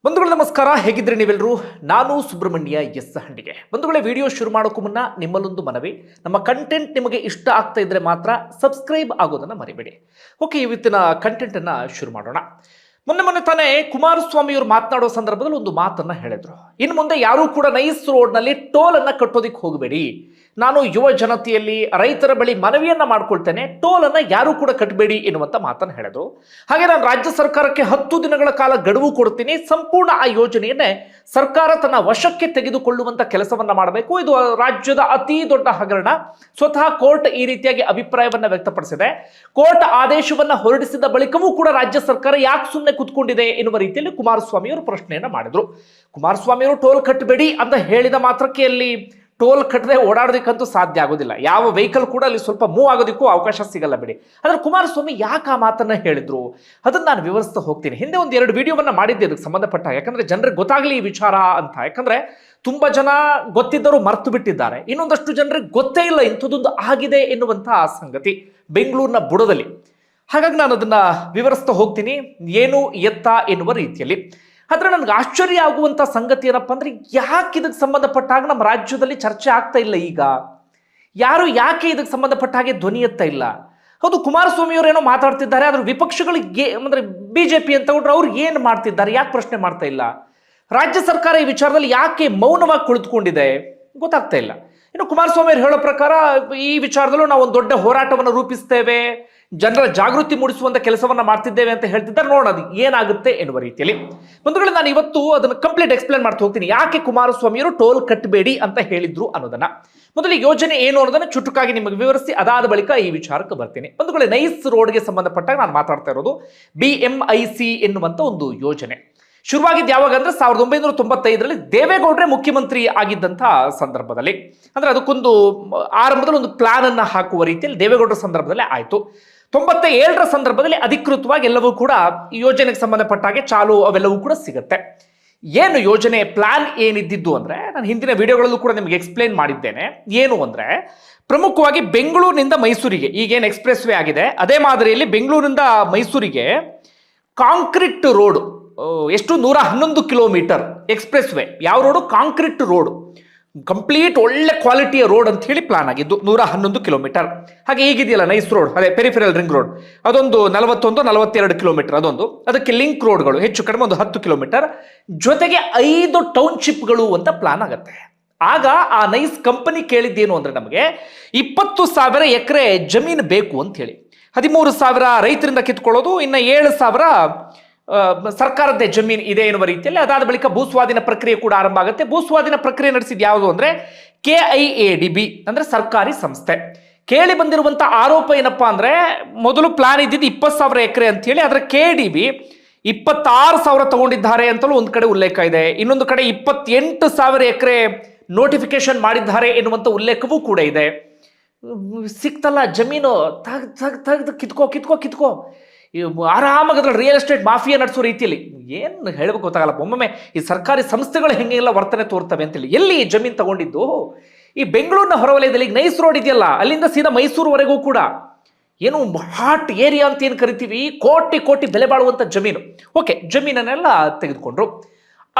ಬಂಧುಗಳೇ ನಮಸ್ಕಾರ, ಹೇಗಿದ್ರಿ ನೀವೆಲ್ಲರೂ? ನಾನು ಸುಬ್ರಹ್ಮಣ್ಯ ಎಸ್ ಹಂಡಿಗೆ. ಬಂಧುಗಳೇ, ವಿಡಿಯೋ ಶುರು ಮಾಡೋಕ್ಕೂ ಮುನ್ನ ನಿಮ್ಮಲ್ಲೊಂದು ಮನವಿ, ನಮ್ಮ ಕಂಟೆಂಟ್ ನಿಮಗೆ ಇಷ್ಟ ಆಗ್ತಾ ಇದ್ರೆ ಮಾತ್ರ ಸಬ್ಸ್ಕ್ರೈಬ್ ಆಗೋದನ್ನು ಮರಿಬೇಡಿ. ಓಕೆ, ಇವತ್ತಿನ ಕಂಟೆಂಟನ್ನು ಶುರು ಮಾಡೋಣ. ಮೊನ್ನೆ ತಾನೇ ಕುಮಾರಸ್ವಾಮಿಯವರು ಮಾತನಾಡೋ ಸಂದರ್ಭದಲ್ಲಿ ಒಂದು ಮಾತನ್ನ ಹೇಳಿದ್ರು. ಇನ್ನು ಮುಂದೆ ಯಾರೂ ಕೂಡ ನೈಸ್ ರೋಡ್ನಲ್ಲಿ ಟೋಲ್ ಅನ್ನ ಕಟ್ಟೋದಿಕ್ಕೆ ಹೋಗಬೇಡಿ. ನಾನು ಯುವ ಜನತೆಯಲ್ಲಿ ರೈತರ ಬಳಿ ಮನವಿಯನ್ನ ಮಾಡ್ಕೊಳ್ತೇನೆ, ಟೋಲ್ ಅನ್ನ ಯಾರೂ ಕೂಡ ಕಟ್ಟಬೇಡಿ ಎನ್ನುವಂತ ಮಾತನ್ನು ಹೇಳಿದ್ರು. ಹಾಗೆ ನಾನು ರಾಜ್ಯ ಸರ್ಕಾರಕ್ಕೆ 10 ದಿನಗಳ ಕಾಲ ಗಡುವು ಕೊಡ್ತೀನಿ, ಸಂಪೂರ್ಣ ಆ ಯೋಜನೆಯನ್ನೇ ಸರ್ಕಾರ ತನ್ನ ವಶಕ್ಕೆ ತೆಗೆದುಕೊಳ್ಳುವಂತ ಕೆಲಸವನ್ನ ಮಾಡಬೇಕು. ಇದು ರಾಜ್ಯದ ಅತಿ ದೊಡ್ಡ ಹಗರಣ. ಸ್ವತಃ ಕೋರ್ಟ್ ಈ ರೀತಿಯಾಗಿ ಅಭಿಪ್ರಾಯವನ್ನ ವ್ಯಕ್ತಪಡಿಸಿದೆ. ಕೋರ್ಟ್ ಆದೇಶವನ್ನ ಹೊರಡಿಸಿದ ಬಳಿಕವೂ ಕೂಡ ರಾಜ್ಯ ಸರ್ಕಾರ ಯಾಕೆ ಸುಮ್ಮನೆ ಕುತ್ಕೊಂಡಿದೆ ಎನ್ನುವ ರೀತಿಯಲ್ಲಿ ಕುಮಾರಸ್ವಾಮಿ ಅವರು ಪ್ರಶ್ನೆಯನ್ನ ಮಾಡಿದ್ರು. ಕುಮಾರಸ್ವಾಮಿ ಅವರು ಟೋಲ್ ಕಟ್ಟಬೇಡಿ ಅಂತ ಹೇಳಿದ ಮಾತ್ರಕ್ಕೆ ಅಲ್ಲಿ ಟೋಲ್ ಕಟ್ಟದೆ ಓಡಾಡೋದಕ್ಕಂತೂ ಸಾಧ್ಯ ಆಗೋದಿಲ್ಲ. ಯಾವ ವೆಹಿಕಲ್ ಕೂಡ ಅಲ್ಲಿ ಸ್ವಲ್ಪ ಮೂವ್ ಆಗೋದಕ್ಕೂ ಅವಕಾಶ ಸಿಗಲ್ಲ ಬಿಡಿ. ಆದ್ರೆ ಕುಮಾರಸ್ವಾಮಿ ಯಾಕೆ ಆ ಮಾತನ್ನ ಹೇಳಿದ್ರು ಅದನ್ನ ನಾನು ವಿವರಿಸ್ತಾ ಹೋಗ್ತೀನಿ. ಹಿಂದೆ ಒಂದು 2 ವಿಡಿಯೋವನ್ನ ಮಾಡಿದ್ದೆ ಅದಕ್ಕೆ ಸಂಬಂಧಪಟ್ಟ, ಯಾಕಂದ್ರೆ ಜನರಿಗೆ ಗೊತ್ತಾಗ್ಲಿ ಈ ವಿಚಾರ ಅಂತ. ಯಾಕಂದ್ರೆ ತುಂಬಾ ಜನ ಗೊತ್ತಿದ್ದರು ಮರ್ತು ಬಿಟ್ಟಿದ್ದಾರೆ, ಇನ್ನೊಂದಷ್ಟು ಜನರಿಗೆ ಗೊತ್ತೇ ಇಲ್ಲ ಇಂಥದ್ದೊಂದು ಆಗಿದೆ ಎನ್ನುವಂತಹ ಸಂಗತಿ ಬೆಂಗಳೂರಿನ ಬುಡದಲ್ಲಿ. ಹಾಗಾಗಿ ನಾನು ಅದನ್ನ ವಿವರಿಸ್ತಾ ಹೋಗ್ತೀನಿ, ಏನು ಎತ್ತ ಎನ್ನುವ ರೀತಿಯಲ್ಲಿ. ಆದ್ರೆ ನನಗೆ ಆಶ್ಚರ್ಯ ಆಗುವಂತ ಸಂಗತಿ ಏನಪ್ಪಾ ಅಂದ್ರೆ, ಯಾಕೆ ಇದಕ್ಕೆ ಸಂಬಂಧಪಟ್ಟಾಗ ನಮ್ಮ ರಾಜ್ಯದಲ್ಲಿ ಚರ್ಚೆ ಆಗ್ತಾ ಇಲ್ಲ? ಈಗ ಯಾಕೆ ಇದಕ್ಕೆ ಸಂಬಂಧಪಟ್ಟ ಹಾಗೆ ಧ್ವನಿ ಎತ್ತಾ ಇಲ್ಲ? ಹೌದು, ಕುಮಾರಸ್ವಾಮಿ ಅವರು ಏನೋ ಮಾತಾಡ್ತಿದ್ದಾರೆ, ಆದ್ರೆ ವಿಪಕ್ಷಗಳಿಗೆ ಅಂದ್ರೆ ಬಿಜೆಪಿ ಅಂತ ತಗೊಂಡ್ರೆ ಅವ್ರು ಏನು ಮಾಡ್ತಿದ್ದಾರೆ? ಯಾಕೆ ಪ್ರಶ್ನೆ ಮಾಡ್ತಾ ಇಲ್ಲ? ರಾಜ್ಯ ಸರ್ಕಾರ ಈ ವಿಚಾರದಲ್ಲಿ ಯಾಕೆ ಮೌನವಾಗಿ ಕುಳಿತುಕೊಂಡಿದೆ? ಗೊತ್ತಾಗ್ತಾ ಇಲ್ಲ. ಇನ್ನು ಕುಮಾರಸ್ವಾಮಿ ಅವರು ಹೇಳೋ ಪ್ರಕಾರ ಈ ವಿಚಾರದಲ್ಲೂ ನಾವು ಒಂದು ದೊಡ್ಡ ಹೋರಾಟವನ್ನು ರೂಪಿಸ್ತೇವೆ, ಜನರ ಜಾಗೃತಿ ಮೂಡಿಸುವಂತ ಕೆಲಸವನ್ನ ಮಾಡ್ತಿದ್ದೇವೆ ಅಂತ ಹೇಳ್ತಿದ್ದಾರೆ. ನೋಡೋದು ಏನಾಗುತ್ತೆ ಎನ್ನುವ ರೀತಿಯಲ್ಲಿ. ಬಂಧುಗಳೇ, ನಾನು ಇವತ್ತು ಅದನ್ನು ಕಂಪ್ಲೀಟ್ ಎಕ್ಸ್ಪ್ಲೇನ್ ಮಾಡ್ತಾ ಹೋಗ್ತೀನಿ, ಯಾಕೆ ಕುಮಾರಸ್ವಾಮಿಯವರು ಟೋಲ್ ಕಟ್ಟಬೇಡಿ ಅಂತ ಹೇಳಿದ್ರು ಅನ್ನೋದನ್ನ. ಮೊದಲು ಯೋಜನೆ ಏನು ಅನ್ನೋದನ್ನ ಚುಟುಕಾಗಿ ನಿಮಗೆ ವಿವರಿಸಿ ಅದಾದ ಬಳಿಕ ಈ ವಿಚಾರಕ್ಕೆ ಬರ್ತೀನಿ. ಬಂಧುಗಳೇ, ನೈಸ್ ರೋಡ್ಗೆ ಸಂಬಂಧಪಟ್ಟಾಗ ನಾನು ಮಾತಾಡ್ತಾ ಇರೋದು BMIC ಎನ್ನುವಂತ ಒಂದು ಯೋಜನೆ. ಶುರುವಾಗಿದ್ದು ಯಾವಾಗ ಅಂದ್ರೆ 1995ರಲ್ಲಿ ದೇವೇಗೌಡರೇ ಮುಖ್ಯಮಂತ್ರಿ ಆಗಿದ್ದಂಥ ಸಂದರ್ಭದಲ್ಲಿ. ಅಂದ್ರೆ ಅದಕ್ಕೊಂದು ಆರಂಭದಲ್ಲಿ ಒಂದು ಪ್ಲಾನ್ ಅನ್ನ ಹಾಕುವ ರೀತಿಯಲ್ಲಿ ದೇವೇಗೌಡರ ಸಂದರ್ಭದಲ್ಲಿ ಆಯ್ತು. 97ರ ಸಂದರ್ಭದಲ್ಲಿ ಅಧಿಕೃತವಾಗಿ ಎಲ್ಲವೂ ಕೂಡ ಈ ಯೋಜನೆಗೆ ಸಂಬಂಧಪಟ್ಟ ಹಾಗೆ ಚಾಲು ಅವೆಲ್ಲವೂ ಕೂಡ ಸಿಗುತ್ತೆ. ಏನು ಯೋಜನೆ ಪ್ಲಾನ್ ಏನಿದ್ದು ಅಂದ್ರೆ, ನಾನು ಹಿಂದಿನ ವಿಡಿಯೋಗಳಲ್ಲೂ ಕೂಡ ನಿಮಗೆ ಎಕ್ಸ್ಪ್ಲೇನ್ ಮಾಡಿದ್ದೇನೆ. ಏನು ಅಂದ್ರೆ, ಪ್ರಮುಖವಾಗಿ ಬೆಂಗಳೂರಿನಿಂದ ಮೈಸೂರಿಗೆ ಈಗೇನು ಎಕ್ಸ್ಪ್ರೆಸ್ ವೇ ಆಗಿದೆ, ಅದೇ ಮಾದರಿಯಲ್ಲಿ ಬೆಂಗಳೂರಿನಿಂದ ಮೈಸೂರಿಗೆ ಕಾಂಕ್ರೀಟ್ ರೋಡ್, ಎಷ್ಟು 111 ಕಿಲೋಮೀಟರ್ ಎಕ್ಸ್ಪ್ರೆಸ್ ವೇ. ಯಾವ ರೋಡು? ಕಾಂಕ್ರೀಟ್ ರೋಡ್, ಕಂಪ್ಲೀಟ್ ಒಳ್ಳೆ ಕ್ವಾಲಿಟಿಯ ರೋಡ್ ಅಂತ ಹೇಳಿ ಪ್ಲಾನ್ ಆಗಿದ್ದು 111 ಕಿಲೋಮೀಟರ್. ಹಾಗೆ ಈಗಿದೆಯಲ್ಲ ನೈಸ್ ರೋಡ್, ಅದೇ ಪೆರಿಫೆರಲ್ ರಿಂಗ್ ರೋಡ್, ಅದೊಂದು 41-42 ಕಿಲೋಮೀಟರ್. ಅದೊಂದು, ಅದಕ್ಕೆ ಲಿಂಕ್ ರೋಡ್ಗಳು ಹೆಚ್ಚು ಕಡಿಮೆ ಒಂದು 10 ಕಿಲೋಮೀಟರ್, ಜೊತೆಗೆ 5 ಟೌನ್ಶಿಪ್ಗಳು ಅಂತ ಪ್ಲಾನ್ ಆಗುತ್ತೆ. ಆಗ ಆ ನೈಸ್ ಕಂಪನಿ ಕೇಳಿದ್ದೇನು ಅಂದ್ರೆ, ನಮಗೆ 20,000 ಎಕರೆ ಜಮೀನು ಬೇಕು ಅಂತ ಹೇಳಿ. 13,000 ರೈತರಿಂದ ಕಿತ್ಕೊಳ್ಳೋದು, ಇನ್ನು 7,000 ಸರ್ಕಾರದ ಜಮೀನು ಇದೆ ಎನ್ನುವ ರೀತಿಯಲ್ಲಿ. ಅದಾದ ಬಳಿಕ ಭೂಸ್ವಾಧೀನ ಪ್ರಕ್ರಿಯೆ ಕೂಡ ಆರಂಭ ಆಗುತ್ತೆ. ಭೂಸ್ವಾಧೀನ ಪ್ರಕ್ರಿಯೆ ನಡೆಸಿದ ಯಾವುದು ಅಂದ್ರೆ KIADB ಅಂದ್ರೆ ಸರ್ಕಾರಿ ಸಂಸ್ಥೆ. ಕೇಳಿ ಬಂದಿರುವಂತ ಆರೋಪ ಏನಪ್ಪಾ ಅಂದ್ರೆ, ಮೊದಲು ಪ್ಲಾನ್ ಇದ್ದಿದ್ದು 20,000 ಎಕರೆ ಅಂತ ಹೇಳಿ, ಅದರ KDB 26,000 ತಗೊಂಡಿದ್ದಾರೆ ಅಂತಲೂ ಒಂದು ಕಡೆ ಉಲ್ಲೇಖ ಇದೆ. ಇನ್ನೊಂದು ಕಡೆ 28,000 ಎಕರೆ ನೋಟಿಫಿಕೇಶನ್ ಮಾಡಿದ್ದಾರೆ ಎನ್ನುವಂತ ಉಲ್ಲೇಖವೂ ಕೂಡ ಇದೆ. ಸಿಕ್ತಲ್ಲ ಜಮೀನು, ತೆಗೆದು ಕಿತ್ಕೋ ಆರಾಮಾಗಿ ಅದ್ರಲ್ಲಿ ರಿಯಲ್ ಎಸ್ಟೇಟ್ ಮಾಫಿಯಾ ನಡೆಸೋ ರೀತಿಯಲ್ಲಿ. ಏನು ಹೇಳಬೇಕು ಗೊತ್ತಾಗಲ್ಲ. ಒಮ್ಮೊಮ್ಮೆ ಈ ಸರ್ಕಾರಿ ಸಂಸ್ಥೆಗಳು ಹೆಂಗೆಲ್ಲ ವರ್ತನೆ ತೋರ್ತವೆ ಅಂತೇಳಿ. ಎಲ್ಲಿ ಜಮೀನು ತಗೊಂಡಿದ್ದು? ಈ ಬೆಂಗಳೂರಿನ ಹೊರವಲಯದಲ್ಲಿ ನೈಸ್ ರೋಡ್ ಇದೆಯಲ್ಲ, ಅಲ್ಲಿಂದ ಸೀದಾ ಮೈಸೂರುವರೆಗೂ ಕೂಡ ಏನು ಹಾಟ್ ಏರಿಯಾ ಅಂತ ಏನು ಕರಿತೀವಿ, ಕೋಟಿ ಬೆಲೆ ಬಾಳುವಂತ ಜಮೀನು. ಓಕೆ, ಜಮೀನನ್ನೆಲ್ಲ ತೆಗೆದುಕೊಂಡ್ರು.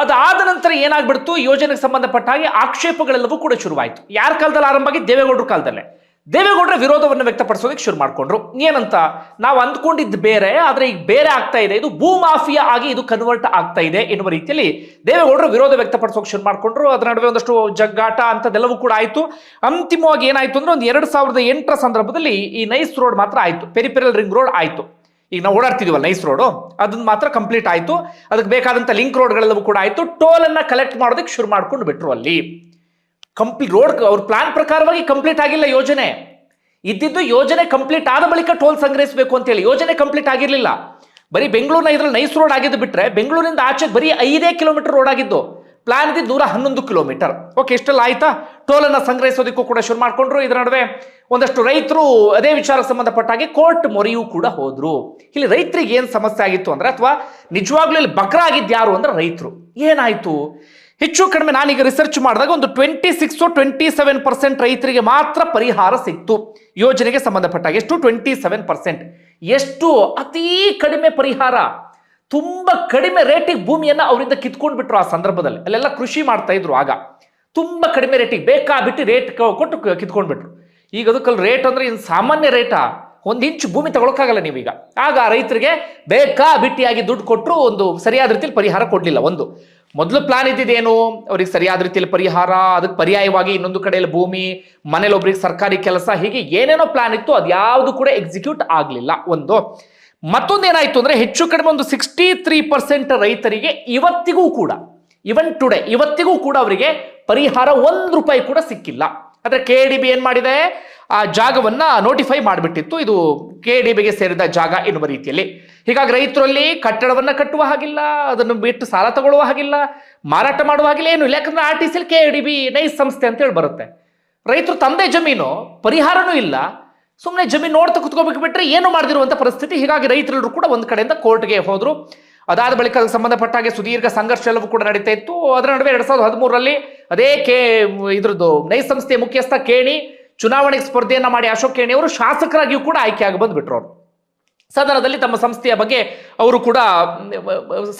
ಅದಾದ ನಂತರ ಏನಾಗ್ಬಿಡ್ತು, ಯೋಜನೆಗೆ ಸಂಬಂಧಪಟ್ಟ ಹಾಗೆ ಆಕ್ಷೇಪಗಳೆಲ್ಲವೂ ಕೂಡ ಶುರುವಾಯಿತು. ಯಾರ ಕಾಲದಲ್ಲಿ ಆರಂಭ ಆಗಿ? ದೇವೇಗೌಡರ ಕಾಲದಲ್ಲೇ. ದೇವೇಗೌಡರ ವಿರೋಧವನ್ನು ವ್ಯಕ್ತಪಡಿಸೋದಕ್ಕೆ ಶುರು ಮಾಡಿಕೊಂಡ್ರು. ಏನಂತ? ನಾವು ಅಂದ್ಕೊಂಡಿದ್ದು ಬೇರೆ, ಆದ್ರೆ ಈಗ ಬೇರೆ ಆಗ್ತಾ ಇದೆ, ಇದು ಭೂ ಮಾಫಿಯಾ ಆಗಿ ಇದು ಕನ್ವರ್ಟ್ ಆಗ್ತಾ ಇದೆ ಎನ್ನುವ ರೀತಿಯಲ್ಲಿ ದೇವೇಗೌಡರು ವಿರೋಧ ವ್ಯಕ್ತಪಡಿಸೋಕೆ ಶುರು ಮಾಡಿಕೊಂಡ್ರು. ಅದರ ನಡುವೆ ಒಂದಷ್ಟು ಜಗ್ಗಾಟ ಅಂತದೆಲ್ಲವೂ ಕೂಡ ಆಯಿತು. ಅಂತಿಮವಾಗಿ ಏನಾಯ್ತು ಅಂದ್ರೆ, ಒಂದು 2008ರ ಸಂದರ್ಭದಲ್ಲಿ ಈ ನೈಸ್ ರೋಡ್ ಮಾತ್ರ ಆಯಿತು, ಪೆರಿಫೆರಲ್ ರಿಂಗ್ ರೋಡ್ ಆಯಿತು. ಈಗ ನಾವು ಓಡಾಡ್ತಿದೀವಲ್ಲ ನೈಸ್ ರೋಡು, ಅದನ್ನ ಮಾತ್ರ ಕಂಪ್ಲೀಟ್ ಆಯಿತು. ಅದಕ್ಕೆ ಬೇಕಾದಂಥ ಲಿಂಕ್ ರೋಡ್ಗಳೆಲ್ಲವೂ ಕೂಡ ಆಯಿತು. ಟೋಲ್ ಅನ್ನ ಕಲೆಕ್ಟ್ ಮಾಡೋದಕ್ಕೆ ಶುರು ಮಾಡ್ಕೊಂಡು ಬಿಟ್ರು. ಅಲ್ಲಿ ಕಂಪ್ಲೀಟ್ ರೋಡ್ ಅವ್ರ ಪ್ಲಾನ್ ಪ್ರಕಾರವಾಗಿ ಕಂಪ್ಲೀಟ್ ಆಗಿಲ್ಲ ಯೋಜನೆ ಇದ್ದಿದ್ದು. ಯೋಜನೆ ಕಂಪ್ಲೀಟ್ ಆದ ಬಳಿಕ ಟೋಲ್ ಸಂಗ್ರಹಿಸಬೇಕು ಅಂತ ಹೇಳಿ ಯೋಜನೆ ಕಂಪ್ಲೀಟ್ ಆಗಿರಲಿಲ್ಲ. ಬರೀ ಬೆಂಗಳೂರಿನ ಇದ್ರಲ್ಲಿ ನೈಸ್ ರೋಡ್ ಆಗಿದ್ದು ಬಿಟ್ರೆ, ಬೆಂಗಳೂರಿನಿಂದ ಆಚೆ ಬರೀ 5 ಕಿಲೋಮೀಟರ್ ರೋಡ್ ಆಗಿದ್ದು. ಪ್ಲಾನ್ ಇದ್ದು 111 ಕಿಲೋಮೀಟರ್. ಓಕೆ, ಇಷ್ಟೆಲ್ಲ ಆಯ್ತಾ? ಟೋಲ್ ಅನ್ನ ಸಂಗ್ರಹಿಸೋದಕ್ಕೂ ಕೂಡ ಶುರು ಮಾಡ್ಕೊಂಡ್ರು. ಇದರ ನಡುವೆ ಒಂದಷ್ಟು ರೈತರು ಅದೇ ವಿಚಾರಕ್ಕೆ ಸಂಬಂಧಪಟ್ಟ ಹಾಗೆ ಕೋರ್ಟ್ ಮೊರೆಯೂ ಕೂಡ ಹೋದ್ರು. ಇಲ್ಲಿ ರೈತರಿಗೆ ಏನ್ ಸಮಸ್ಯೆ ಆಗಿತ್ತು ಅಂದ್ರೆ, ಅಥವಾ ನಿಜವಾಗ್ಲೂ ಇಲ್ಲಿ ಬಕ್ರ ಆಗಿದ್ದು ಯಾರು ಅಂದ್ರೆ ರೈತರು. ಏನಾಯ್ತು? ಹೆಚ್ಚು ಕಡಿಮೆ ನಾನೀಗ ರಿಸರ್ಚ್ ಮಾಡಿದಾಗ ಒಂದು 26-27% ರೈತರಿಗೆ ಮಾತ್ರ ಪರಿಹಾರ ಸಿಕ್ತು ಯೋಜನೆಗೆ ಸಂಬಂಧಪಟ್ಟಾಗ. ಎಷ್ಟು? 27%. ಎಷ್ಟು? ಅತೀ ಕಡಿಮೆ ಪರಿಹಾರ. ತುಂಬಾ ಕಡಿಮೆ ರೇಟಿಗೆ ಭೂಮಿಯನ್ನ ಅವರಿಂದ ಕಿತ್ಕೊಂಡು ಬಿಟ್ರು. ಆ ಸಂದರ್ಭದಲ್ಲಿ ಅಲ್ಲೆಲ್ಲ ಕೃಷಿ ಮಾಡ್ತಾ ಇದ್ರು. ಆಗ ತುಂಬಾ ಕಡಿಮೆ ರೇಟಿಗೆ ಬೇಕಾಬಿಟ್ಟು ರೇಟ್ ಕೊಟ್ಟು ಕಿತ್ಕೊಂಡು ಬಿಟ್ರು. ಈಗ ಅದಕ್ಕಲ್ಲಿ ರೇಟ್ ಅಂದ್ರೆ ಇನ್ನು ಸಾಮಾನ್ಯ ರೇಟಾ? 1 ಇಂಚು ಭೂಮಿ ತಗೊಳಕ್ಕಾಗಲ್ಲ ನೀವೀಗ. ಆಗ ರೈತರಿಗೆ ಬೇಕಾಬಿಟ್ಟಿಯಾಗಿ ದುಡ್ಡು ಕೊಟ್ಟರು, ಒಂದು ಸರಿಯಾದ ರೀತಿಯಲ್ಲಿ ಪರಿಹಾರ ಕೊಡ್ಲಿಲ್ಲ. ಒಂದು ಮೊದಲು ಪ್ಲಾನ್ ಇದ್ದಿದ್ದೇನು, ಅವ್ರಿಗೆ ಸರಿಯಾದ ರೀತಿಯಲ್ಲಿ ಪರಿಹಾರ, ಅದಕ್ಕೆ ಪರ್ಯಾಯವಾಗಿ ಇನ್ನೊಂದು ಕಡೆಯಲ್ಲಿ ಭೂಮಿ, ಮನೇಲಿ ಒಬ್ರಿಗೆ ಸರ್ಕಾರಿ ಕೆಲಸ, ಹೀಗೆ ಏನೇನೋ ಪ್ಲಾನ್ ಇತ್ತು, ಅದ್ಯಾವುದು ಕೂಡ ಎಕ್ಸಿಕ್ಯೂಟ್ ಆಗ್ಲಿಲ್ಲ. ಒಂದು ಮತ್ತೊಂದೇನಾಯ್ತು ಅಂದ್ರೆ ಹೆಚ್ಚು ಕಡಿಮೆ ಒಂದು 63% ರೈತರಿಗೆ ಇವತ್ತಿಗೂ ಕೂಡ, ಇವನ್ ಟುಡೇ ಇವತ್ತಿಗೂ ಕೂಡ ಅವರಿಗೆ ಪರಿಹಾರ 1 ರೂಪಾಯಿ ಕೂಡ ಸಿಕ್ಕಿಲ್ಲ. ಆದ್ರೆ KDB ಏನ್ ಮಾಡಿದೆ, ಆ ಜಾಗವನ್ನ ನೋಟಿಫೈ ಮಾಡಿಬಿಟ್ಟಿತ್ತು, ಇದು KDBಗೆ ಸೇರಿದ ಜಾಗ ಎನ್ನುವ ರೀತಿಯಲ್ಲಿ. ಹೀಗಾಗಿ ರೈತರಲ್ಲಿ ಕಟ್ಟಡವನ್ನ ಕಟ್ಟುವ ಹಾಗಿಲ್ಲ, ಅದನ್ನು ಬಿಟ್ಟು ಸಾಲ ತಗೊಳ್ಳುವ ಹಾಗಿಲ್ಲ, ಮಾರಾಟ ಮಾಡುವ ಹಾಗಿಲ್ಲ, ಏನು ಇಲ್ಲ. ಯಾಕಂದ್ರೆ RTC KDB ನೈಸ್ ಸಂಸ್ಥೆ ಅಂತ ಹೇಳಿ ಬರುತ್ತೆ. ರೈತರು ತಂದೆ ಜಮೀನು, ಪರಿಹಾರನೂ ಇಲ್ಲ, ಸುಮ್ಮನೆ ಜಮೀನು ನೋಡ್ತಾ ಕುತ್ಕೋಬೇಕು ಬಿಟ್ರೆ ಏನು ಮಾಡದಿರುವಂತ ಪರಿಸ್ಥಿತಿ. ಹೀಗಾಗಿ ರೈತರೆಲ್ಲರೂ ಕೂಡ ಒಂದ್ ಕಡೆಯಿಂದ ಕೋರ್ಟ್ಗೆ ಹೋದ್ರು. ಅದಾದ ಬಳಿಕ ಅದಕ್ಕೆ ಸಂಬಂಧಪಟ್ಟ ಹಾಗೆ ಸುದೀರ್ಘ ಸಂಘರ್ಷ ಎಲ್ಲವೂ ಕೂಡ ನಡೀತಾ ಇತ್ತು. ಅದರ ನಡುವೆ 2013ರಲ್ಲಿ ಅದೇ ಇದ್ರದ್ದು ನೈಸ್ ಸಂಸ್ಥೆಯ ಮುಖ್ಯಸ್ಥ ಕೇಣಿ ಚುನಾವಣೆಗೆ ಸ್ಪರ್ಧೆಯನ್ನ ಮಾಡಿ ಅಶೋಕ್ ಕೇಣಿ ಅವರು ಶಾಸಕರಾಗಿಯೂ ಕೂಡ ಆಯ್ಕೆಯಾಗಿ ಬಂದ್ಬಿಟ್ರು. ಅವರು ಸದನದಲ್ಲಿ ತಮ್ಮ ಸಂಸ್ಥೆಯ ಬಗ್ಗೆ ಅವರು ಕೂಡ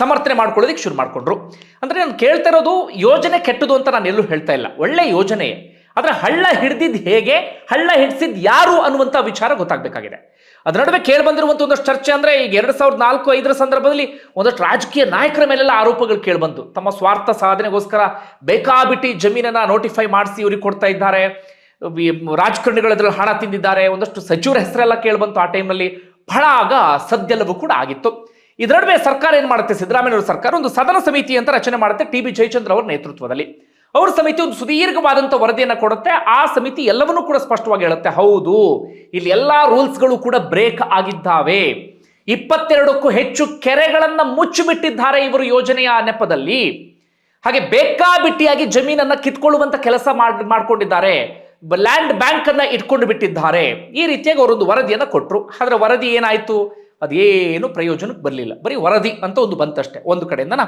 ಸಮರ್ಥನೆ ಮಾಡ್ಕೊಳ್ಳೋದಕ್ಕೆ ಶುರು ಮಾಡ್ಕೊಂಡ್ರು. ಅಂದ್ರೆ ನಾನು ಕೇಳ್ತಾ ಇರೋದು, ಯೋಜನೆ ಕೆಟ್ಟದು ಅಂತ ನಾನು ಎಲ್ಲೂ ಹೇಳ್ತಾ ಇಲ್ಲ, ಒಳ್ಳೆ ಯೋಜನೆ. ಆದ್ರೆ ಹಳ್ಳ ಹಿಡ್ದಿದ್ ಹೇಗೆ, ಹಳ್ಳ ಹಿಡ್ಸಿದ್ ಯಾರು ಅನ್ನುವಂತ ವಿಚಾರ ಗೊತ್ತಾಗಬೇಕಾಗಿದೆ. ಅದರ ನಡುವೆ ಕೇಳಿ ಬಂದಿರುವಂತ ಒಂದಷ್ಟು ಚರ್ಚೆ ಅಂದ್ರೆ, ಈಗ 2004-05 ಸಂದರ್ಭದಲ್ಲಿ ಒಂದಷ್ಟು ರಾಜಕೀಯ ನಾಯಕರ ಮೇಲೆಲ್ಲ ಆರೋಪಗಳು ಕೇಳಿಬಂತು. ತಮ್ಮ ಸ್ವಾರ್ಥ ಸಾಧನೆಗೋಸ್ಕರ ಬೇಕಾಬಿಟ್ಟಿ ಜಮೀನನ್ನ ನೋಟಿಫೈ ಮಾಡಿಸಿ ಇವ್ರಿಗೆ ಕೊಡ್ತಾ ಇದ್ದಾರೆ, ರಾಜಕಾರಣಿಗಳು ಅದ್ರಲ್ಲಿ ಹಣ ತಿಂದಿದ್ದಾರೆ, ಒಂದಷ್ಟು ಸಚಿವರ ಹೆಸರೆಲ್ಲ ಕೇಳಿಬಂತು. ಆ ಟೈಮ್ನಲ್ಲಿ ಬಹಳ ಆಗ ಸದ್ದೆಲ್ಲವೂ ಕೂಡ ಆಗಿತ್ತು. ಇದರ ನಡುವೆ ಸರ್ಕಾರ ಏನ್ ಮಾಡುತ್ತೆ, ಸಿದ್ದರಾಮಯ್ಯ ಸರ್ಕಾರ ಒಂದು ಸದನ ಸಮಿತಿ ಅಂತ ರಚನೆ ಮಾಡುತ್ತೆ, TB ಜಯಚಂದ್ರ ಅವರ ನೇತೃತ್ವದಲ್ಲಿ. ಅವ್ರ ಸಮಿತಿ ಒಂದು ಸುದೀರ್ಘವಾದಂತ ವರದಿಯನ್ನ ಕೊಡುತ್ತೆ. ಆ ಸಮಿತಿ ಎಲ್ಲವನ್ನೂ ಕೂಡ ಸ್ಪಷ್ಟವಾಗಿ ಹೇಳುತ್ತೆ, ಹೌದು ಇಲ್ಲಿ ಎಲ್ಲಾ ರೂಲ್ಸ್ಗಳು ಕೂಡ ಬ್ರೇಕ್ ಆಗಿದ್ದಾವೆ, 22ಕ್ಕೂ ಹೆಚ್ಚು ಕೆರೆಗಳನ್ನ ಮುಚ್ಚಿಬಿಟ್ಟಿದ್ದಾರೆ ಇವರು ಯೋಜನೆಯ ನೆಪದಲ್ಲಿ. ಹಾಗೆ ಬೇಕಾಬಿಟ್ಟಿಯಾಗಿ ಜಮೀನನ್ನ ಕಿತ್ಕೊಳ್ಳುವಂತ ಕೆಲಸ ಮಾಡ್ಕೊಂಡಿದ್ದಾರೆ, ಲ್ಯಾಂಡ್ ಬ್ಯಾಂಕ್ ಅನ್ನ ಇಟ್ಕೊಂಡು ಬಿಟ್ಟಿದ್ದಾರೆ. ಈ ರೀತಿಯಾಗಿ ಅವರೊಂದು ವರದಿಯನ್ನ ಕೊಟ್ಟರು. ಆದ್ರೆ ವರದಿ ಏನಾಯ್ತು, ಅದೇನು ಪ್ರಯೋಜನಕ್ಕೆ ಬರಲಿಲ್ಲ, ಬರೀ ವರದಿ ಅಂತ ಒಂದು ಬಂತಷ್ಟೇ ಒಂದು ಕಡೆಯಿಂದನ.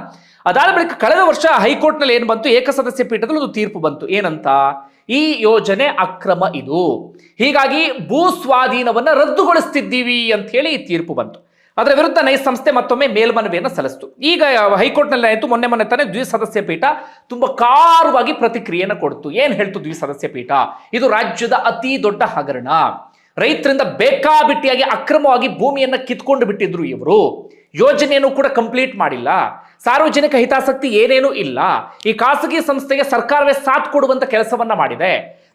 ಅದಾದ ಬಳಿಕ ಕಳೆದ ವರ್ಷ ಹೈಕೋರ್ಟ್ನಲ್ಲಿ ಏನು ಬಂತು, ಏಕಸದಸ್ಯ ಪೀಠದಲ್ಲಿ ಒಂದು ತೀರ್ಪು ಬಂತು. ಏನಂತ, ಈ ಯೋಜನೆ ಅಕ್ರಮ ಇದು, ಹೀಗಾಗಿ ಭೂ ಸ್ವಾಧೀನವನ್ನ ರದ್ದುಗೊಳಿಸ್ತಿದ್ದೀವಿ ಅಂತ ಹೇಳಿ ಈ ತೀರ್ಪು ಬಂತು. ಅದರ ವಿರುದ್ಧ ನೈಸ್ ಸಂಸ್ಥೆ ಮತ್ತೊಮ್ಮೆ ಮೇಲ್ಮನವಿಯನ್ನು ಸಲ್ಲಿಸಿತು. ಈಗ ಹೈಕೋರ್ಟ್ನಲ್ಲಿ ಆಯಿತು, ಮೊನ್ನೆ ತಾನೇ ದ್ವಿಸದಸ್ಯ ಪೀಠ ತುಂಬಾ ಕಾರವಾಗಿ ಪ್ರತಿಕ್ರಿಯೆಯನ್ನು ಕೊಡ್ತು. ಏನ್ ಹೇಳ್ತು ದ್ವಿಸದಸ್ಯ ಪೀಠ, ಇದು ರಾಜ್ಯದ ಅತಿ ದೊಡ್ಡ ಹಗರಣ, ರೈತರಿಂದ ಬೇಕಾಬಿಟ್ಟಿಯಾಗಿ ಅಕ್ರಮವಾಗಿ ಭೂಮಿಯನ್ನ ಕಿತ್ಕೊಂಡು ಬಿಟ್ಟಿದ್ರು ಇವರು, ಯೋಜನೆಯನ್ನು ಕೂಡ ಕಂಪ್ಲೀಟ್ ಮಾಡಿಲ್ಲ, ಸಾರ್ವಜನಿಕ ಹಿತಾಸಕ್ತಿ ಏನೇನೂ ಇಲ್ಲ, ಈ ಖಾಸಗಿ ಸಂಸ್ಥೆಗೆ ಸರ್ಕಾರವೇ ಸಾಥ್ ಕೊಡುವಂತ ಕೆಲಸವನ್ನ ಮಾಡಿದೆ,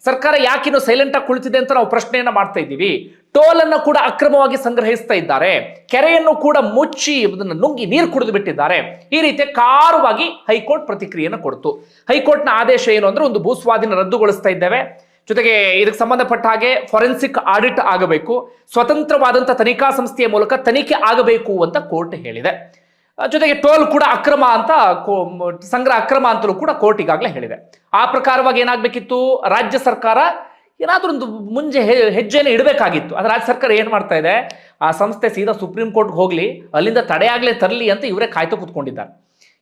ಸರ್ಕಾರ ಯಾಕಿನ್ನು ಸೈಲೆಂಟ್ ಆಗಿ ಕುಳಿತಿದೆ ಅಂತ ನಾವು ಪ್ರಶ್ನೆಯನ್ನ ಮಾಡ್ತಾ ಇದ್ದೀವಿ, ಟೋಲ್ ಅನ್ನು ಕೂಡ ಅಕ್ರಮವಾಗಿ ಸಂಗ್ರಹಿಸ್ತಾ ಇದ್ದಾರೆ, ಕೆರೆಯನ್ನು ಕೂಡ ಮುಚ್ಚಿ ಅದನ್ನು ನುಂಗಿ ನೀರು ಕುಡಿದು ಬಿಟ್ಟಿದ್ದಾರೆ. ಈ ರೀತಿಯ ಕಾರವಾಗಿ ಹೈಕೋರ್ಟ್ ಪ್ರತಿಕ್ರಿಯೆಯನ್ನು ಕೊಡ್ತು. ಹೈಕೋರ್ಟ್ನ ಆದೇಶ ಏನು ಅಂದ್ರೆ, ಒಂದು ಭೂಸ್ವಾಧೀನ ರದ್ದುಗೊಳಿಸ್ತಾ ಇದ್ದೇವೆ, ಜೊತೆಗೆ ಇದಕ್ಕೆ ಸಂಬಂಧಪಟ್ಟ ಹಾಗೆ ಫಾರೆನ್ಸಿಕ್ ಆಡಿಟ್ ಆಗಬೇಕು, ಸ್ವತಂತ್ರವಾದಂಥ ತನಿಖಾ ಸಂಸ್ಥೆಯ ಮೂಲಕ ತನಿಖೆ ಆಗಬೇಕು ಅಂತ ಕೋರ್ಟ್ ಹೇಳಿದೆ. ಜೊತೆಗೆ ಟೋಲ್ ಕೂಡ ಅಕ್ರಮ ಅಂತ, ಸಂಗ್ರಹ ಅಕ್ರಮ ಅಂತಲೂ ಕೂಡ ಕೋರ್ಟ್ ಈಗಾಗಲೇ ಹೇಳಿದೆ. ಆ ಪ್ರಕಾರವಾಗಿ ಏನಾಗಬೇಕಿತ್ತು, ರಾಜ್ಯ ಸರ್ಕಾರ ಏನಾದ್ರೂ ಒಂದು ಮುಂಜೆ ಹೆಜ್ಜೆಯನ್ನು ಇಡಬೇಕಾಗಿತ್ತು. ಆದರೆ ರಾಜ್ಯ ಸರ್ಕಾರ ಏನು ಮಾಡ್ತಾ ಇದೆ, ಆ ಸಂಸ್ಥೆ ಸೀದಾ ಸುಪ್ರೀಂ ಕೋರ್ಟ್ಗೆ ಹೋಗ್ಲಿ, ಅಲ್ಲಿಂದ ತಡೆಯಾಗಲೇ ತರಲಿ ಅಂತ ಇವರೇ ಕಾಯ್ತು ಕೂತ್ಕೊಂಡಿದ್ದಾರೆ.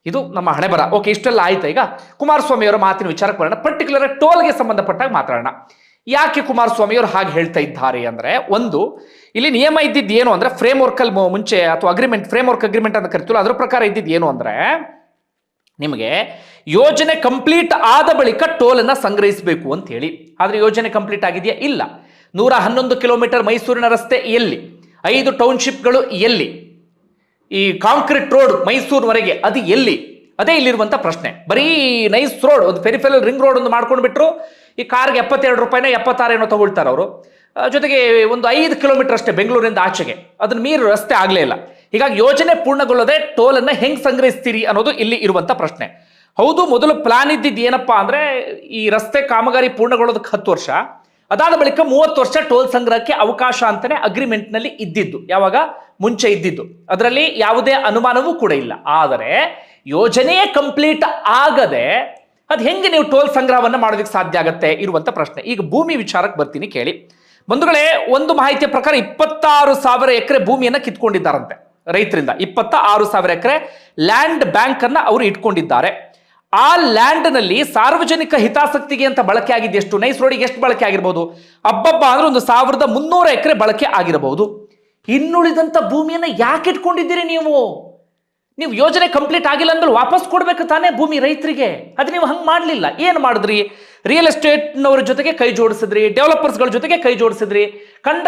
ಇದು ನಮ್ಮ ಹಣೆ ಬರ. ಓಕೆ, ಇಷ್ಟೆಲ್ಲ ಆಯ್ತು. ಈಗ ಕುಮಾರಸ್ವಾಮಿ ಅವರ ಮಾತಿನ ವಿಚಾರಕ್ಕೆ ಬರೋಣ. ಪರ್ಟಿಕ್ಯುಲರ್ ಟೋಲ್ಗೆ ಸಂಬಂಧಪಟ್ಟಾಗ ಮಾತಾಡೋಣ. ಯಾಕೆ ಕುಮಾರಸ್ವಾಮಿ ಅವರು ಹಾಗೆ ಹೇಳ್ತಾ ಇದ್ದಾರೆ ಅಂದ್ರೆ, ಒಂದು ಇಲ್ಲಿ ನಿಯಮ ಇದ್ದಿದ್ದು ಏನು ಅಂದ್ರೆ, ಫ್ರೇಮ್ ವರ್ಕ್ ಅಲ್ಲಿ ಮುಂಚೆ ಅಥವಾ ಅಗ್ರಿಮೆಂಟ್, ಫ್ರೇಮ್ ವರ್ಕ್ ಅಗ್ರಿಮೆಂಟ್ ಅಂತ ಕರಿತೀವಲ್ಲ, ಅದ್ರ ಪ್ರಕಾರ ಇದ್ದಿದ್ದು ಏನು ಅಂದ್ರೆ, ನಿಮಗೆ ಯೋಜನೆ ಕಂಪ್ಲೀಟ್ ಆದ ಬಳಿಕ ಟೋಲ್ ಅನ್ನ ಸಂಗ್ರಹಿಸಬೇಕು ಅಂತ ಹೇಳಿ. ಆದ್ರೆ ಯೋಜನೆ ಕಂಪ್ಲೀಟ್ ಆಗಿದೆಯಾ? ಇಲ್ಲ. 111 ಕಿಲೋಮೀಟರ್ ಮೈಸೂರಿನ ರಸ್ತೆ ಎಲ್ಲಿ, 5 ಟೌನ್ಶಿಪ್ಗಳು ಎಲ್ಲಿ, ಈ ಕಾಂಕ್ರೀಟ್ ರೋಡ್ ಮೈಸೂರಿನವರೆಗೆ ಅದು ಎಲ್ಲಿ, ಅದೇ ಇಲ್ಲಿರುವಂತ ಪ್ರಶ್ನೆ. ಬರೀ ನೈಸ್ ರೋಡ್, ಒಂದು ಪೆರಿಫೆರಲ್ ರಿಂಗ್ ರೋಡ್ ಒಂದು ಮಾಡ್ಕೊಂಡು ಬಿಟ್ರು, ಈ ಕಾರ್ಗೆ 72 ರೂಪಾಯಿನ 76 ಏನೋ ತಗೊಳ್ತಾರೆ ಅವರು. ಜೊತೆಗೆ ಒಂದು 5 ಕಿಲೋಮೀಟರ್ ಅಷ್ಟೇ ಬೆಂಗಳೂರಿಂದ ಆಚೆಗೆ, ಅದನ್ನ ಮೀರಿ ರಸ್ತೆ ಆಗ್ಲೇ ಇಲ್ಲ. ಹೀಗಾಗಿ ಯೋಜನೆ ಪೂರ್ಣಗೊಳ್ಳದೆ ಟೋಲ್ ಅನ್ನ ಹೆಂಗ್ ಸಂಗ್ರಹಿಸ್ತೀರಿ ಅನ್ನೋದು ಇಲ್ಲಿ ಇರುವಂತ ಪ್ರಶ್ನೆ. ಹೌದು, ಮೊದಲು ಪ್ಲಾನ್ ಇದ್ದಿದ್ದು ಏನಪ್ಪಾ ಅಂದ್ರೆ, ಈ ರಸ್ತೆ ಕಾಮಗಾರಿ ಪೂರ್ಣಗೊಳ್ಳೋದಕ್ಕೆ 10 ವರ್ಷ, ಅದಾದ ಬಳಿಕ 30 ವರ್ಷ ಟೋಲ್ ಸಂಗ್ರಹಕ್ಕೆ ಅವಕಾಶ ಅಂತಾನೆ ಅಗ್ರಿಮೆಂಟ್ ನಲ್ಲಿ ಇದ್ದಿದ್ದು, ಯಾವಾಗ ಮುಂಚೆ ಇದ್ದಿದ್ದು, ಅದರಲ್ಲಿ ಯಾವುದೇ ಅನುಮಾನವೂ ಕೂಡ ಇಲ್ಲ. ಆದರೆ ಯೋಜನೆಯೇ ಕಂಪ್ಲೀಟ್ ಆಗದೆ ಅದು ಹೆಂಗೆ ನೀವು ಟೋಲ್ ಸಂಗ್ರಹವನ್ನ ಮಾಡೋದಕ್ಕೆ ಸಾಧ್ಯ ಆಗತ್ತೆ ಇರುವಂತ ಪ್ರಶ್ನೆ. ಈಗ ಭೂಮಿ ವಿಚಾರಕ್ಕೆ ಬರ್ತೀನಿ, ಕೇಳಿ ಬಂಧುಗಳೇ. ಒಂದು ಮಾಹಿತಿಯ ಪ್ರಕಾರ 26,000 ಎಕರೆ ಭೂಮಿಯನ್ನ ಕಿತ್ಕೊಂಡಿದ್ದಾರಂತೆ ರೈತರಿಂದ. 26,000 ಎಕರೆ ಲ್ಯಾಂಡ್ ಬ್ಯಾಂಕ್ ಅನ್ನ ಅವರು ಇಟ್ಕೊಂಡಿದ್ದಾರೆ. ಆ ಲ್ಯಾಂಡ್ ನಲ್ಲಿ ಸಾರ್ವಜನಿಕ ಹಿತಾಸಕ್ತಿಗೆ ಅಂತ ಬಳಕೆ ಆಗಿದ್ದು ಎಷ್ಟು, ನೈಸ್ ರೋಡಿಗೆ ಎಷ್ಟು ಬಳಕೆ ಆಗಿರಬಹುದು, ಅಬ್ಬಬ್ಬ ಅಂದ್ರೆ ಒಂದು 1,300 ಎಕರೆ ಬಳಕೆ ಆಗಿರಬಹುದು. ಇನ್ನುಳಿದಂತ ಭೂಮಿಯನ್ನ ಯಾಕೆ ಇಟ್ಕೊಂಡಿದ್ದೀರಿ ನೀವು? ನೀವು ಯೋಜನೆ ಕಂಪ್ಲೀಟ್ ಆಗಿಲ್ಲ ಅಂದ್ಮೇಲೆ ವಾಪಸ್ ಕೊಡ್ಬೇಕು ತಾನೇ ಭೂಮಿ ರೈತರಿಗೆ. ಅದು ನೀವು ಹಂಗೆ ಮಾಡಲಿಲ್ಲ. ಏನು ಮಾಡಿದ್ರಿ? ರಿಯಲ್ ಎಸ್ಟೇಟ್ನವ್ರ ಜೊತೆಗೆ ಕೈ ಜೋಡಿಸಿದ್ರಿ, ಡೆವಲಪರ್ಸ್ಗಳ ಜೊತೆಗೆ ಕೈ ಜೋಡಿಸಿದ್ರಿ,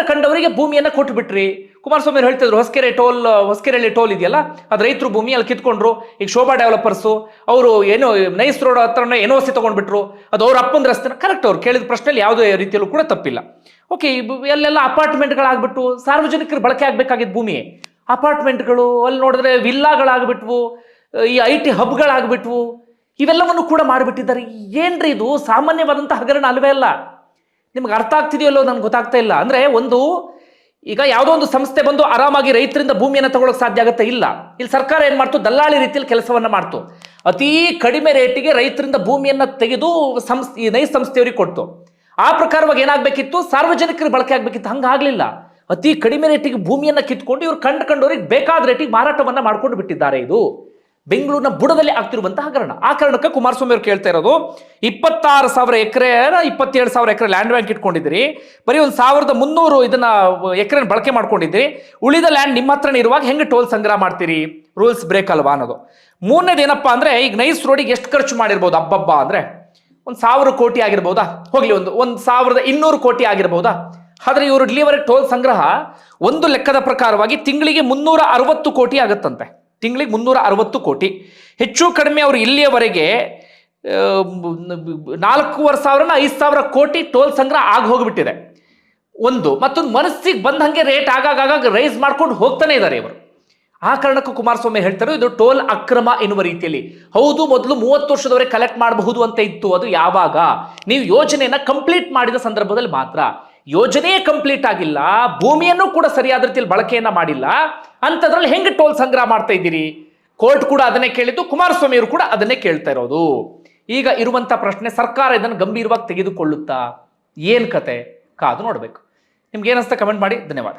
ಕಂಡವರಿಗೆ ಭೂಮಿಯನ್ನು ಕೊಟ್ಟುಬಿಟ್ರಿ. ಕುಮಾರಸ್ವಾಮಿ ಅವರು ಹೇಳ್ತಿದ್ರು ಹೊಸಕೆರೆಹಳ್ಳಿ ಟೋಲ್ ಇದೆಯಲ್ಲ, ಅದು ರೈತರು ಭೂಮಿ ಅಲ್ಲಿ ಕಿತ್ಕೊಂಡ್ರು. ಈಗ ಶೋಭಾ ಡೆವಲಪರ್ಸು ಅವರು ಏನೋ ನೈಸ್ ರೋಡ್ ಹತ್ರನೇ NOC ತಗೊಂಡ್ಬಿಟ್ರು. ಅದು ಅವ್ರ ಅಪ್ಪನ ರಸ್ತೆ. ಕರೆಕ್ಟ್, ಅವ್ರು ಕೇಳಿದ ಪ್ರಶ್ನೆಯಲ್ಲಿ ಯಾವುದೇ ರೀತಿಯಲ್ಲೂ ಕೂಡ ತಪ್ಪಿಲ್ಲ. ಓಕೆ, ಎಲ್ಲೆಲ್ಲ ಅಪಾರ್ಟ್ಮೆಂಟ್ಗಳಾಗ್ಬಿಟ್ಟು ಸಾರ್ವಜನಿಕರು ಬಳಕೆ ಆಗಬೇಕಾಗಿದ್ದ ಭೂಮಿ ಅಪಾರ್ಟ್ಮೆಂಟ್ಗಳು, ಅಲ್ಲಿ ನೋಡಿದ್ರೆ ವಿಲ್ಲಾಗಳಾಗ್ಬಿಟ್ವು, ಈ IT ಹಬ್ಗಳಾಗ್ಬಿಟ್ವು, ಇವೆಲ್ಲವನ್ನು ಕೂಡ ಮಾಡಿಬಿಟ್ಟಿದ್ದಾರೆ. ಏನ್ರಿ ಇದು? ಸಾಮಾನ್ಯವಾದಂಥ ಹಗರಣ ಅಲ್ವೇ ಅಲ್ಲ. ನಿಮ್ಗೆ ಅರ್ಥ ಆಗ್ತಿದೆಯಲ್ಲೋ ನನಗೆ ಗೊತ್ತಾಗ್ತಾ ಇಲ್ಲ. ಅಂದರೆ ಈಗ ಯಾವುದೋ ಒಂದು ಸಂಸ್ಥೆ ಬಂದು ಆರಾಮಾಗಿ ರೈತರಿಂದ ಭೂಮಿಯನ್ನು ತಗೊಳ್ಳೋಕೆ ಸಾಧ್ಯ ಆಗುತ್ತೆ? ಇಲ್ಲ. ಇಲ್ಲಿ ಸರ್ಕಾರ ಏನು ಮಾಡ್ತು? ದಲ್ಲಾಳಿ ರೀತಿಯಲ್ಲಿ ಕೆಲಸವನ್ನ ಮಾಡ್ತು. ಅತಿ ಕಡಿಮೆ ರೇಟಿಗೆ ರೈತರಿಂದ ಭೂಮಿಯನ್ನು ತೆಗೆದು ಈ ನೈಸ್ ಸಂಸ್ಥೆಯವರಿಗೆ ಕೊಡ್ತು. ಆ ಪ್ರಕಾರವಾಗಿ ಏನಾಗಬೇಕಿತ್ತು? ಸಾರ್ವಜನಿಕರಿಗೆ ಬಳಕೆ ಆಗಬೇಕಿತ್ತು. ಹಂಗಾಗಲಿಲ್ಲ. ಅತಿ ಕಡಿಮೆ ರೇಟಿಗೆ ಭೂಮಿಯನ್ನು ಕಿತ್ಕೊಂಡು ಇವರು ಕಂಡವ್ರಿಗೆ ಬೇಕಾದ ರೇಟಿಗೆ ಮಾರಾಟವನ್ನ ಮಾಡ್ಕೊಂಡು ಬಿಟ್ಟಿದ್ದಾರೆ. ಇದು ಬೆಂಗಳೂರಿನ ಬುಡದಲ್ಲಿ ಆಗ್ತಿರುವಂತಹ ಹಗರಣ. ಆ ಕಾರಣಕ್ಕೆ ಕುಮಾರಸ್ವಾಮಿ ಅವರು ಕೇಳ್ತಾ ಇರೋದು, 26,000 ಎಕರೆ 27,000 ಎಕರೆ ಲ್ಯಾಂಡ್ ಬ್ಯಾಂಕ್ ಇಟ್ಕೊಂಡಿದ್ದೀರಿ, ಬರೀ 1,300 ಇದನ್ನ ಎಕರೆ ಬಳಕೆ ಮಾಡ್ಕೊಂಡಿದ್ದೀರಿ, ಉಳಿದ ಲ್ಯಾಂಡ್ ನಿಮ್ಮ ಹತ್ರನೇ ಇರುವಾಗ ಹೆಂಗೆ ಟೋಲ್ ಸಂಗ್ರಹ ಮಾಡ್ತೀರಿ? ರೂಲ್ಸ್ ಬ್ರೇಕ್ ಅಲ್ವಾ ಅನ್ನೋದು. ಮೂರನೇದು ಏನಪ್ಪಾ ಅಂದ್ರೆ, ಈಗ ನೈಸ್ ರೋಡಿಗೆ ಎಷ್ಟು ಖರ್ಚು ಮಾಡಿರ್ಬೋದು? ಅಬ್ಬಬ್ಬ ಅಂದ್ರೆ 1,000 ಕೋಟಿ ಆಗಿರ್ಬೋದಾ? ಹೋಗ್ಲಿ, 1,200 ಕೋಟಿ ಆಗಿರ್ಬೋದಾ? ಆದ್ರೆ ಇವರು ಇಲ್ಲಿವರೆಗೆ ಟೋಲ್ ಸಂಗ್ರಹ ಒಂದು ಲೆಕ್ಕದ ಪ್ರಕಾರವಾಗಿ ತಿಂಗಳಿಗೆ 360 ಕೋಟಿ ಆಗುತ್ತಂತೆ. ತಿಂಗಳಿಗೆ 360 ಕೋಟಿ. ಹೆಚ್ಚು ಕಡಿಮೆ ಅವರು ಇಲ್ಲಿಯವರೆಗೆ 4,500 5,000 ಕೋಟಿ ಟೋಲ್ ಸಂಗ್ರಹ ಆಗಿ ಹೋಗ್ಬಿಟ್ಟಿದೆ. ಮತ್ತೊಂದು ಮನಸ್ಸಿಗೆ ಬಂದಂಗೆ ರೇಟ್ ಆಗಾಗ ರೈಸ್ ಮಾಡ್ಕೊಂಡು ಹೋಗ್ತಾನೆ ಇದ್ದಾರೆ ಇವರು. ಆ ಕಾರಣಕ್ಕೂ ಕುಮಾರಸ್ವಾಮಿ ಹೇಳ್ತಾರೆ ಇದು ಟೋಲ್ ಅಕ್ರಮ ಎನ್ನುವ ರೀತಿಯಲ್ಲಿ. ಹೌದು, ಮೊದಲು 30 ವರ್ಷದವರೆಗೆ ಕಲೆಕ್ಟ್ ಮಾಡಬಹುದು ಅಂತ ಇತ್ತು. ಅದು ಯಾವಾಗ? ನೀವು ಯೋಜನೆಯನ್ನ ಕಂಪ್ಲೀಟ್ ಮಾಡಿದ ಸಂದರ್ಭದಲ್ಲಿ ಮಾತ್ರ. ಯೋಜನೆಯೇ ಕಂಪ್ಲೀಟ್ ಆಗಿಲ್ಲ, ಭೂಮಿಯನ್ನು ಕೂಡ ಸರಿಯಾದ ರೀತಿಯಲ್ಲಿ ಬಳಕೆಯನ್ನ ಮಾಡಿಲ್ಲ ಅಂತದ್ರಲ್ಲಿ ಹೆಂಗೆ ಟೋಲ್ ಸಂಗ್ರಹ ಮಾಡ್ತಾ ಇದ್ದೀರಿ? ಕೋರ್ಟ್ ಕೂಡ ಅದನ್ನೇ ಕೇಳಿದ್ದು, ಕುಮಾರಸ್ವಾಮಿ ಅವರು ಕೂಡ ಅದನ್ನೇ ಕೇಳ್ತಾ ಇರೋದು. ಈಗ ಇರುವಂತ ಪ್ರಶ್ನೆ, ಸರ್ಕಾರ ಇದನ್ನು ಗಂಭೀರವಾಗಿ ತೆಗೆದುಕೊಳ್ಳುತ್ತಾ? ಏನ್ ಕತೆ? ಕಾದು ನೋಡ್ಬೇಕು. ನಿಮ್ಗೆ ಏನಿಸ್ತಾ ಕಮೆಂಟ್ ಮಾಡಿ. ಧನ್ಯವಾದ.